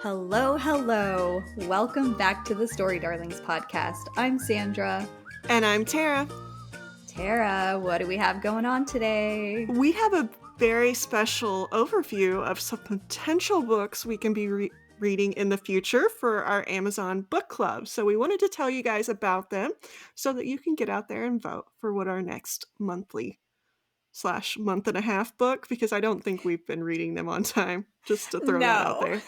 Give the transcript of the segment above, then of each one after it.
Hello, hello. Welcome back to the Story Darlings podcast. I'm Sandra. And I'm Tara. Tara, what do we have going on today? We have a very special overview of some potential books we can be reading in the future for our Amazon book club. So we wanted to tell you guys about them so that you can get out there and vote for what our next monthly/month and a half book, because I don't think we've been reading them on time, just to throw that out there.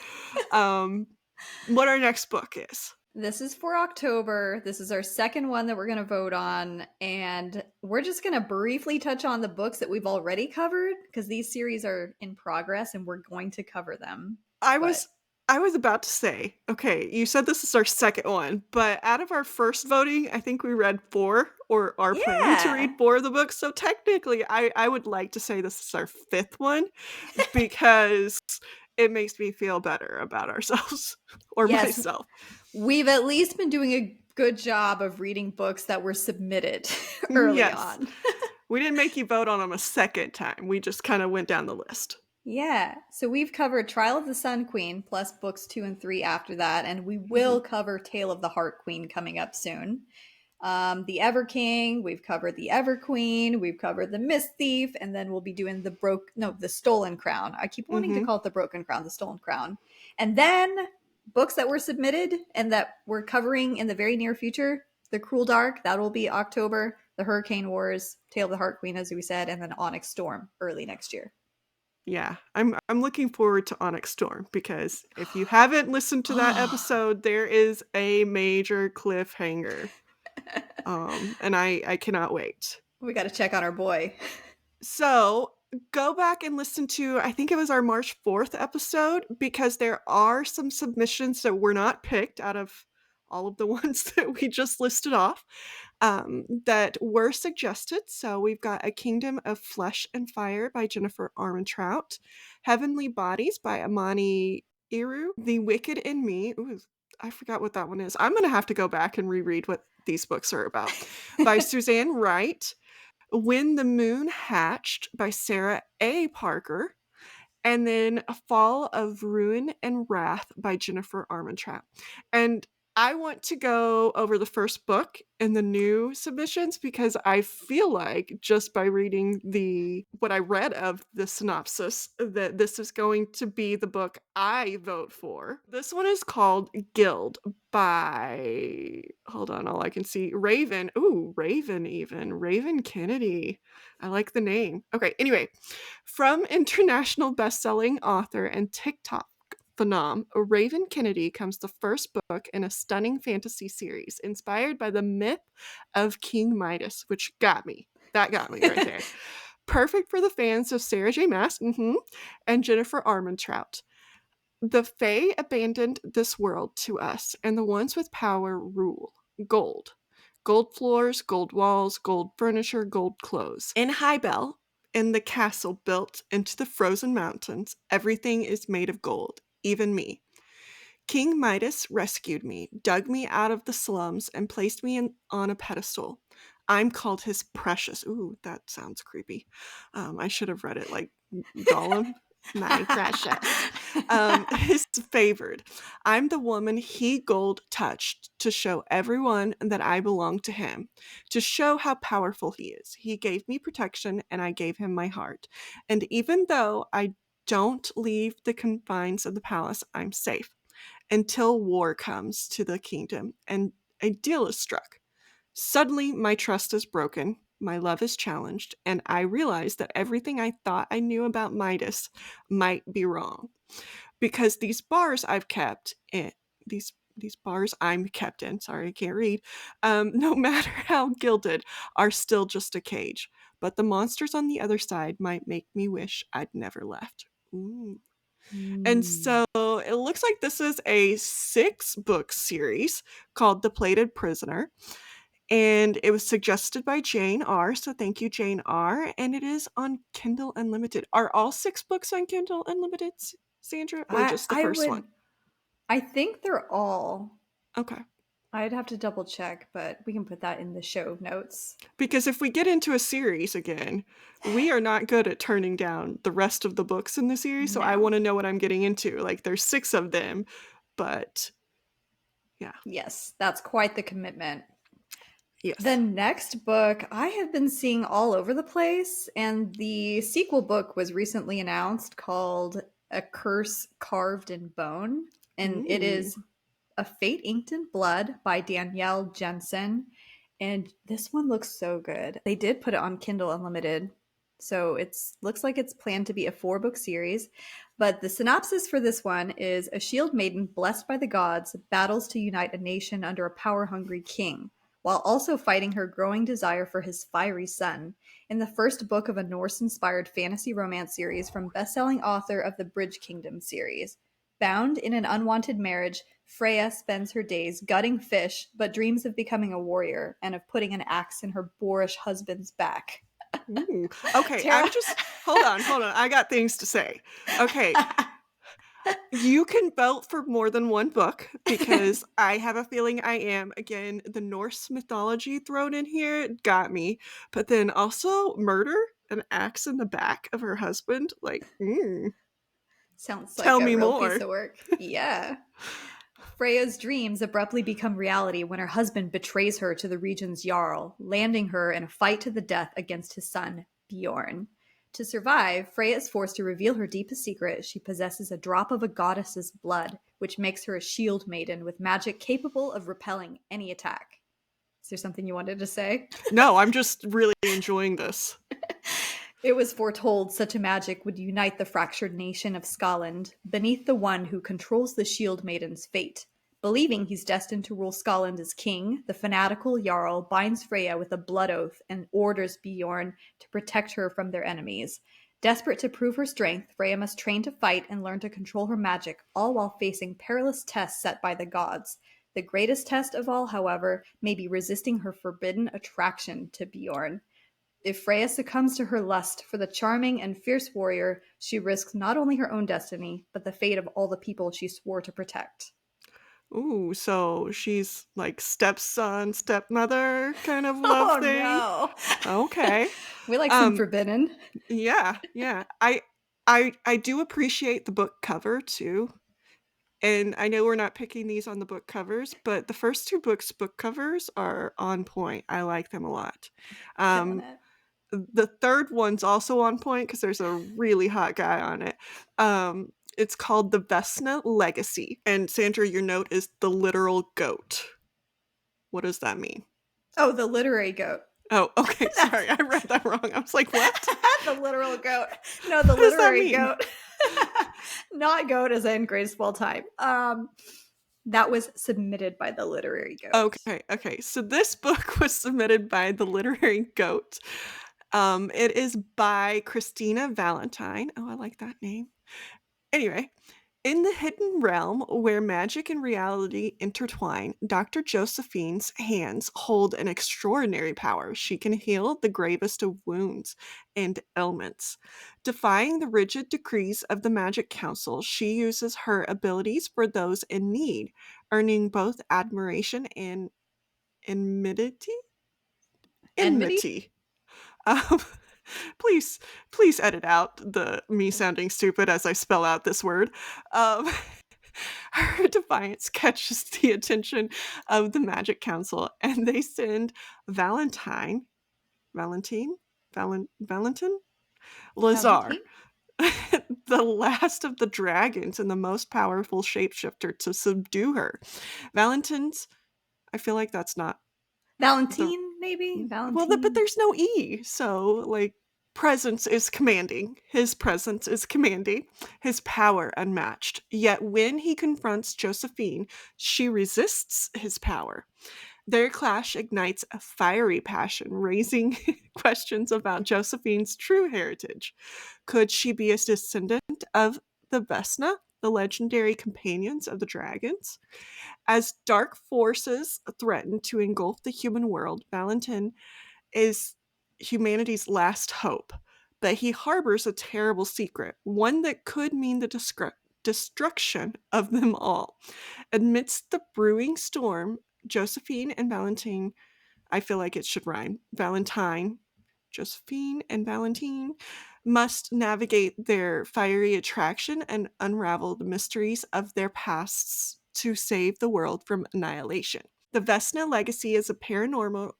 What our next book is. This is for October. This is our second one that we're going to vote on. And we're just going to briefly touch on the books that we've already covered because these series are in progress and we're going to cover them. I was about to say, okay, you said this is our second one, but out of our first voting, I think we read 4 or are planning to read 4 of the books. So technically, I would like to say this is our 5th one because it makes me feel better about ourselves or myself. We've at least been doing a good job of reading books that were submitted early on. We didn't make you vote on them a second time. We just kind of went down the list. Yeah, so we've covered Trial of the Sun Queen plus books 2 and 3 after that, and we will cover Tale of the Heart Queen coming up soon. The Ever King, we've covered the Ever Queen, we've covered the Mist Thief, and then we'll be doing the Stolen Crown. I keep wanting to call it the Broken Crown, the Stolen Crown. And then books that were submitted and that we're covering in the very near future, The Cruel Dark, that will be October, The Hurricane Wars, Tale of the Heart Queen, as we said, and then Onyx Storm early next year. Yeah, I'm looking forward to Onyx Storm because if you haven't listened to that episode, there is a major cliffhanger. And I cannot wait. We got to check on our boy. So go back and listen to, I think it was our March 4th episode, because there are some submissions that were not picked out of all of the ones that we just listed off that were suggested. So we've got A Kingdom of Flesh and Fire by Jennifer Armentrout, Heavenly Bodies by Amani Iru, The Wicked in Me. Ooh, I forgot what that one is. I'm going to have to go back and reread what these books are about. By Suzanne Wright, When the Moon Hatched by Sarah A. Parker, and then A Fall of Ruin and Wrath by Jennifer Armentrout. And I want to go over the first book in the new submissions because I feel like just by reading what I read of the synopsis that this is going to be the book I vote for. This one is called Guild by, hold on, all I can see, Raven. Ooh, Raven Kennedy. I like the name. Okay, anyway, from international best-selling author and TikTok phenom, Raven Kennedy comes the first book in a stunning fantasy series inspired by the myth of King Midas, which got me. That got me right there. Perfect for the fans of Sarah J. Maas and Jennifer Armentrout. The Fae abandoned this world to us, and the ones with power rule. Gold. Gold floors, gold walls, gold furniture, gold clothes. In Highbell, in the castle built into the frozen mountains, everything is made of gold, even me. King Midas rescued me, dug me out of the slums, and placed me on a pedestal. I'm called his precious. Ooh, that sounds creepy. I should have read it like Gollum. My precious. His favored. I'm the woman he gold touched to show everyone that I belong to him, to show how powerful he is. He gave me protection and I gave him my heart. And even though I don't leave the confines of the palace, I'm safe until war comes to the kingdom and a deal is struck. Suddenly, my trust is broken. My love is challenged, and I realize that everything I thought I knew about Midas might be wrong. Because these bars I've kept in, these bars I'm kept in, sorry, I can't read, no matter how gilded, are still just a cage. But the monsters on the other side might make me wish I'd never left. Ooh. And so it looks like this is a 6-book series called The Plated Prisoner. And it was suggested by Jane R. So thank you, Jane R. And it is on Kindle Unlimited. Are all 6 books on Kindle Unlimited, Sandra? Or just the first one? I think they're all. Okay. I'd have to double check, but we can put that in the show notes. Because if we get into a series again, we are not good at turning down the rest of the books in the series, so I No. wanna know what I'm getting into. Like, there's 6 of them, but yeah. Yes, that's quite the commitment. The Yes. next book I have been seeing all over the place, and the sequel book was recently announced called A Curse Carved in Bone. And it Ooh. is A Fate Inked in Blood by Danielle Jensen. And this one looks so good. They did put it on Kindle Unlimited. So it's looks like it's planned to be a 4-book series. But the synopsis for this one is a shield maiden blessed by the gods battles to unite a nation under a power-hungry king, while also fighting her growing desire for his fiery son. In the first book of a Norse-inspired fantasy romance series from best-selling author of the Bridge Kingdom series. Bound in an unwanted marriage, Freya spends her days gutting fish, but dreams of becoming a warrior and of putting an axe in her boorish husband's back. Ooh. Okay, Tara. I'm just hold on, I got things to say. Okay, you can vote for more than one book because I have a feeling I am. Again, the Norse mythology thrown in here got me, but then also murder, an axe in the back of her husband, like, Sounds like tell a me real piece more. of work. Yeah. Freya's dreams abruptly become reality when her husband betrays her to the region's Jarl, landing her in a fight to the death against his son, Bjorn. To survive, Freya is forced to reveal her deepest secret. She possesses a drop of a goddess's blood, which makes her a shield maiden with magic capable of repelling any attack. Is there something you wanted to say? No, I'm just really enjoying this. It was foretold such a magic would unite the fractured nation of Scotland beneath the one who controls the Shield Maiden's fate. Believing he's destined to rule Scotland as king, the fanatical Jarl binds Freya with a blood oath and orders Bjorn to protect her from their enemies. Desperate to prove her strength, Freya must train to fight and learn to control her magic, all while facing perilous tests set by the gods. The greatest test of all, however, may be resisting her forbidden attraction to Bjorn. If Freya succumbs to her lust for the charming and fierce warrior, she risks not only her own destiny, but the fate of all the people she swore to protect. Ooh, so she's like stepson, stepmother kind of love Oh thing? no. Okay. We like some Um, forbidden. yeah, yeah. I do appreciate the book cover too. And I know we're not picking these on the book covers, but the first 2 books book covers are on point. I like them a lot. Killing Um, it. the 3rd one's also on point because there's a really hot guy on it. It's called The Vesna Legacy. And Sandra, your note is the literal goat. What does that mean? Oh, the literary goat. Oh, okay. That's Sorry, I read that wrong. I was like, what? the literal goat. No, the What does that literary mean? goat. Not goat as in greatest of all time. That was submitted by the literary goat. Okay, okay. So this book was submitted by the literary goat. It is by Christina Valentine. Oh, I like that name. Anyway, in the hidden realm where magic and reality intertwine, Dr. Josephine's hands hold an extraordinary power. She can heal the gravest of wounds and ailments. Defying the rigid decrees of the Magic Council, she uses her abilities for those in need, earning both admiration and enmity. Enmity? Enmity. Um, please, please edit out the me sounding stupid as I spell out this word. Um, her defiance catches the attention of the Magic Council, and they send Valentine, Valentine, Valentin, Lazar, Valentine? the last of the dragons and the most powerful shapeshifter, to subdue her. Valentine's, I feel like that's not the Valentine, maybe? but Valentine? there's no E, so, like, presence is commanding. His presence is commanding, his power unmatched. Yet when he confronts Josephine, she resists his power. Their clash ignites a fiery passion, raising questions about Josephine's true heritage. Could she be a descendant of the Vesna, the legendary companions of the dragons? As dark forces threaten to engulf the human world, Valentin is humanity's last hope, but he harbors a terrible secret, one that could mean the destruction of them all. Amidst the brewing storm, Josephine and Valentine, I feel like it should rhyme. Valentine, Josephine and Valentine must navigate their fiery attraction and unravel the mysteries of their pasts to save the world from annihilation. The Vesna Legacy is a paranormal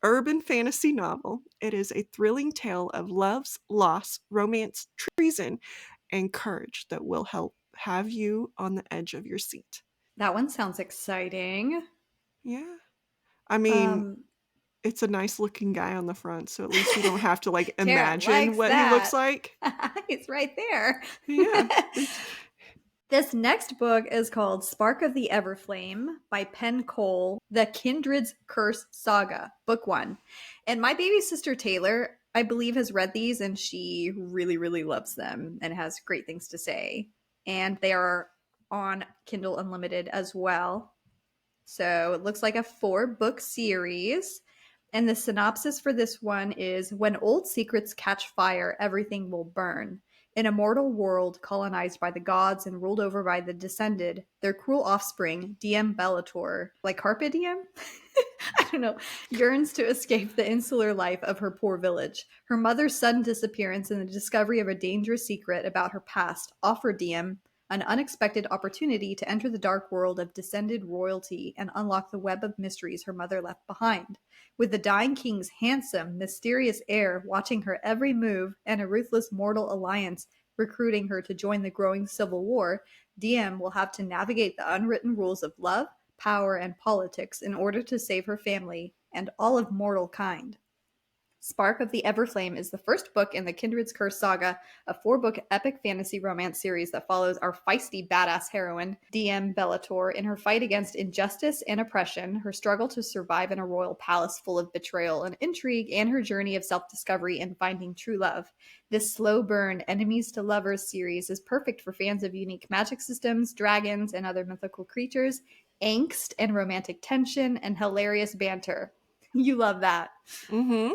urban fantasy novel. It is a thrilling tale of loves, loss, romance, treason, and courage that will help have you on the edge of your seat. That one sounds exciting. Yeah. I mean, Um, it's a nice looking guy on the front, so at least you don't have to like Tara imagine likes what he looks that. like. It's right there. Yeah. This next book is called Spark of the Everflame by Penn Cole, The Kindred's Curse Saga, Book 1. And my baby sister Taylor, I believe, has read these and she really, really loves them and has great things to say. And they are on Kindle Unlimited as well. So it looks like a 4-book series. And the synopsis for this one is: when old secrets catch fire, everything will burn. In a mortal world colonized by the gods and ruled over by the Descended, their cruel offspring, Diem Bellator, like Carpe Diem? I don't know, yearns to escape the insular life of her poor village. Her mother's sudden disappearance and the discovery of a dangerous secret about her past offer Diem an unexpected opportunity to enter the dark world of Descended royalty and unlock the web of mysteries her mother left behind. With the dying king's handsome, mysterious heir watching her every move and a ruthless mortal alliance recruiting her to join the growing civil war, Diem will have to navigate the unwritten rules of love, power, and politics in order to save her family and all of mortal kind. Spark of the Everflame is the first book in the Kindred's Curse saga, a 4-book epic fantasy romance series that follows our feisty badass heroine, Diem Bellator, in her fight against injustice and oppression, her struggle to survive in a royal palace full of betrayal and intrigue, and her journey of self-discovery and finding true love. This slow burn, enemies to lovers series is perfect for fans of unique magic systems, dragons, and other mythical creatures, angst and romantic tension, and hilarious banter. You love that. Mm-hmm.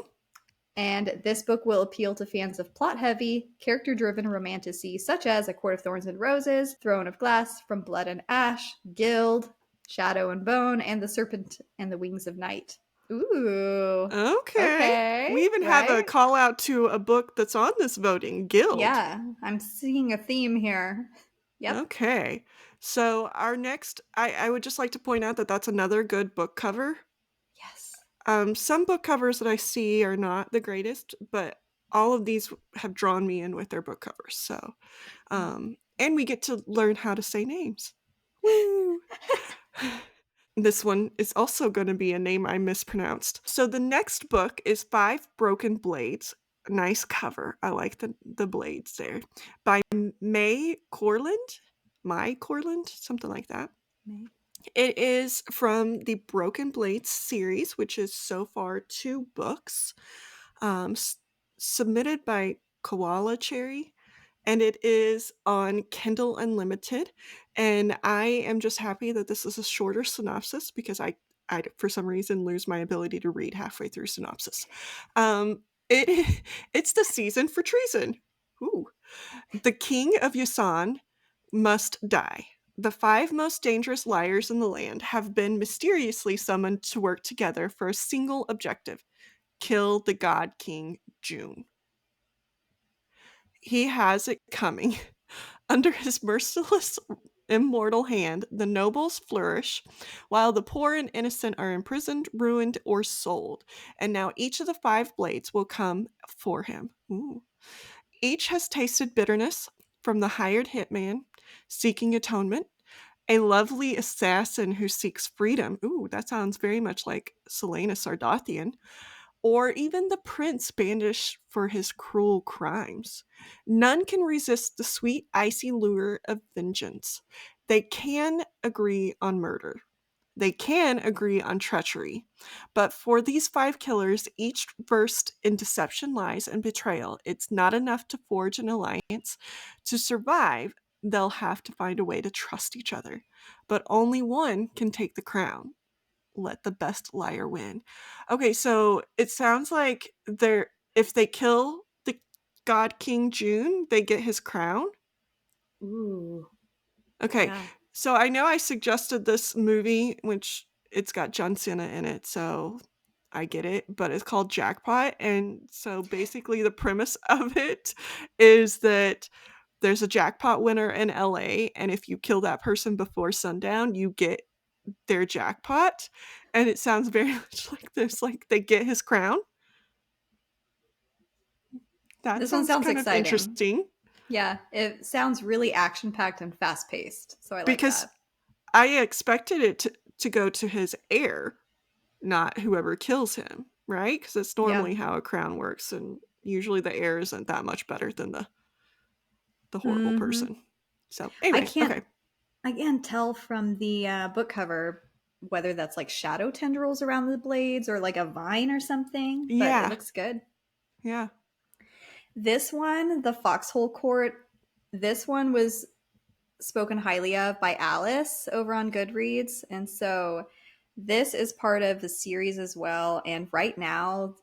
And this book will appeal to fans of plot heavy, character driven romantasy such as A Court of Thorns and Roses, Throne of Glass, From Blood and Ash, Guild, Shadow and Bone, and The Serpent and the Wings of Night. Ooh. Okay. Okay, We even have a right? call out to a book that's on this voting, Guild. Yeah, I'm seeing a theme here. Yep. Okay. So our next, I would just like to point out that that's another good book cover. Yes. Some book covers that I see are not the greatest, but all of these have drawn me in with their book covers. So, and we get to learn how to say names. Woo! This one is also going to be a name I mispronounced. So the next book is Five Broken Blades. Nice cover. I like the blades there. By May Corland. Mai Corland, something like that. It is from the Broken Blades series, which is so far 2 books, submitted by Koala Cherry, and it is on Kindle Unlimited. And I am just happy that this is a shorter synopsis because I for some reason lose my ability to read halfway through synopsis. It it's the season for treason. Ooh. The king of Yusan must die. The 5 most dangerous liars in the land have been mysteriously summoned to work together for a single objective: kill the god king June. He has it coming. Under his merciless immortal hand, the nobles flourish, while the poor and innocent are imprisoned, ruined, or sold. And now each of the 5 blades will come for him. Ooh. Each has tasted bitterness, from the hired hitman seeking atonement, a lovely assassin who seeks freedom. Ooh, that sounds very much like Selena Sardathian. Or even the prince banished for his cruel crimes. None can resist the sweet, icy lure of vengeance. They can agree on murder. They can agree on treachery. But for these 5 killers, each versed in deception, lies, and betrayal, it's not enough to forge an alliance. To survive, they'll have to find a way to trust each other. But only one can take the crown. Let the best liar win. Okay, so it sounds like if they kill the god King June, they get his crown. Ooh. Okay, Yeah. so I know I suggested this movie, which it's got John Cena in it, so I get it, but it's called Jackpot, and so basically the premise of it is that there's a jackpot winner in LA, and if you kill that person before sundown, you get their jackpot, and it sounds very much like this, like, they get his crown. That This one sounds sounds kind of exciting. interesting Yeah, it sounds really action packed and fast paced. So I like because that. I expected it to go to his heir, not whoever kills him, right? Because that's Yeah. normally how a crown works, and usually the heir isn't that much better than the horrible Hmm. person. So I anyway, can't okay. I can't tell from the book cover whether that's like shadow tendrils around the blades or like a vine or something, but it Yeah, looks good. yeah. This one, the Foxhole Court, this one was spoken highly of by Alice over on Goodreads. And so this is part of the series as well. And right now,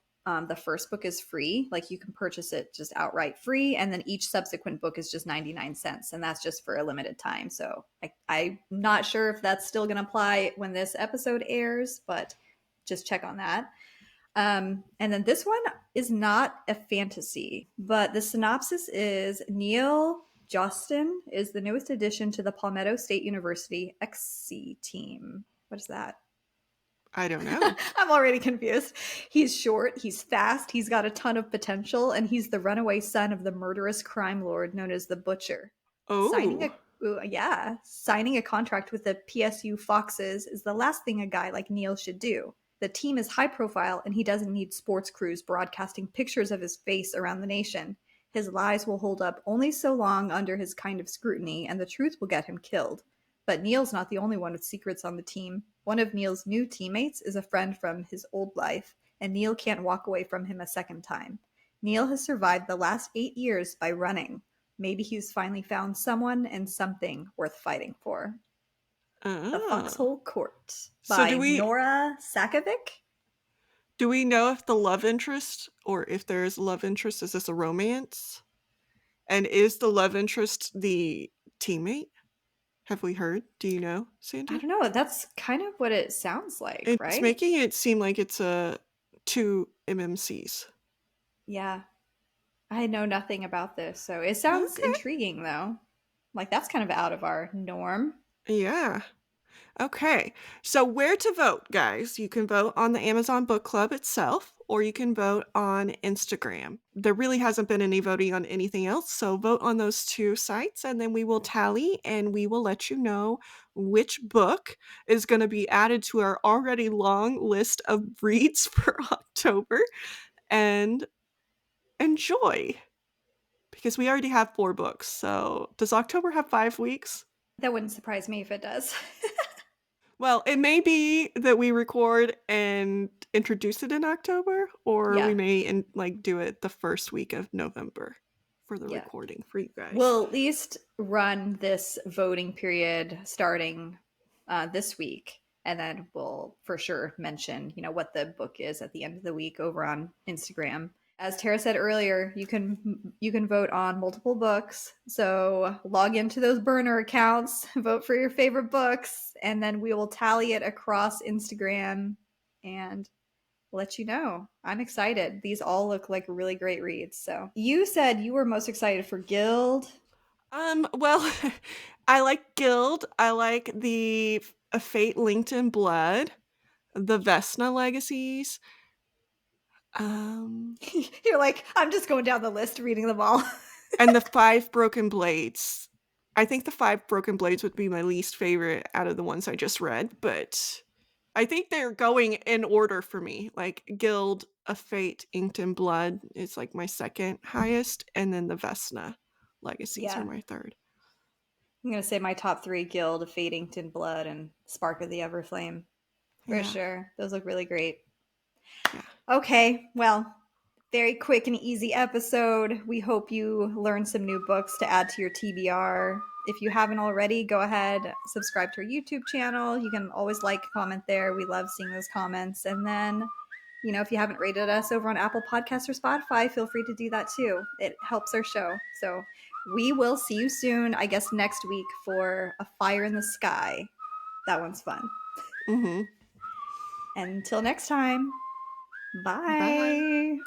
the first book is free. Like you can purchase it just outright free. And then each subsequent book is just 99 cents. And that's just for a limited time. So I'm not sure if that's still going to apply when this episode airs, but just check on that. And then this one is not a fantasy, but the synopsis is Neil Jostin is the newest addition to the Palmetto State University XC team. What is that? I don't know. I'm already confused. He's short, he's fast, he's got a ton of potential, and he's the runaway son of the murderous crime lord known as the Butcher. Signing Oh. a signing a contract with the PSU Foxes is the last thing a guy like Neil should do. The team is high profile, and he doesn't need sports crews broadcasting pictures of his face around the nation. His lies will hold up only so long under his kind of scrutiny, and the truth will get him killed. But Neil's not the only one with secrets on the team. One of Neil's new teammates is a friend from his old life, and Neil can't walk away from him a second time. Neil has survived the last 8 years by running. Maybe he's finally found someone and something worth fighting for. The Oh. Foxhole Court So by do we Nora Sakovic. do we know if the love interest, or if there is a love interest, is this a romance? And is the love interest the teammate? Have we heard? Do you know, I Sandra? don't know. That's kind of what it sounds like, It's right? making it seem like it's a two MMCs. Yeah. I know nothing about this, so it sounds Okay. intriguing though. Like that's kind of out of our norm. Yeah. Okay. So where to vote, guys? You can vote on the Amazon Book Club itself, or you can vote on Instagram. There really hasn't been any voting on anything else, so vote on those two sites, and then we will tally and we will let you know which book is going to be added to our already long list of reads for October. And enjoy, because we already have 4 books. So does October have 5 weeks? That wouldn't surprise me if it does. Well, it may be that we record and introduce it in October, or we Yeah, may like do it the first week of November for the yeah. recording for you guys. We'll at least run this voting period starting this week, and then we'll for sure mention, what the book is at the end of the week over on Instagram. As Tara said earlier, you can vote on multiple books. So log into those burner accounts, vote for your favorite books, and then we will tally it across Instagram and let you know. I'm excited. These all look like really great reads. So you said you were most excited for Guild. Well, I like Guild. I like the A Fate Linked in Blood, the Vesna Legacies. Um, You're like, I'm just going down the list reading them all. and the Five Broken Blades. I think the Five Broken Blades would be my least favorite out of the ones I just read, but I think they're going in order for me. Like Guild, A Fate, Inked in Blood is like my second highest, and then the Vesna Legacies are Yeah. my third. I'm going to say my top three Guild of Fate Inked in Blood and Spark of the Everflame. For Yeah, sure. Those look really great. yeah. Okay, well, very quick and easy episode. We hope you learned some new books to add to your TBR. If you haven't already, go ahead, subscribe to our YouTube channel. You can always like, comment there. We love seeing those comments. And then, if you haven't rated us over on Apple Podcasts or Spotify, feel free to do that too. It helps our show. So we will see you soon, I guess next week for A Fire in the Sky. That one's fun. Mm-hmm. Until next time, Bye. bye.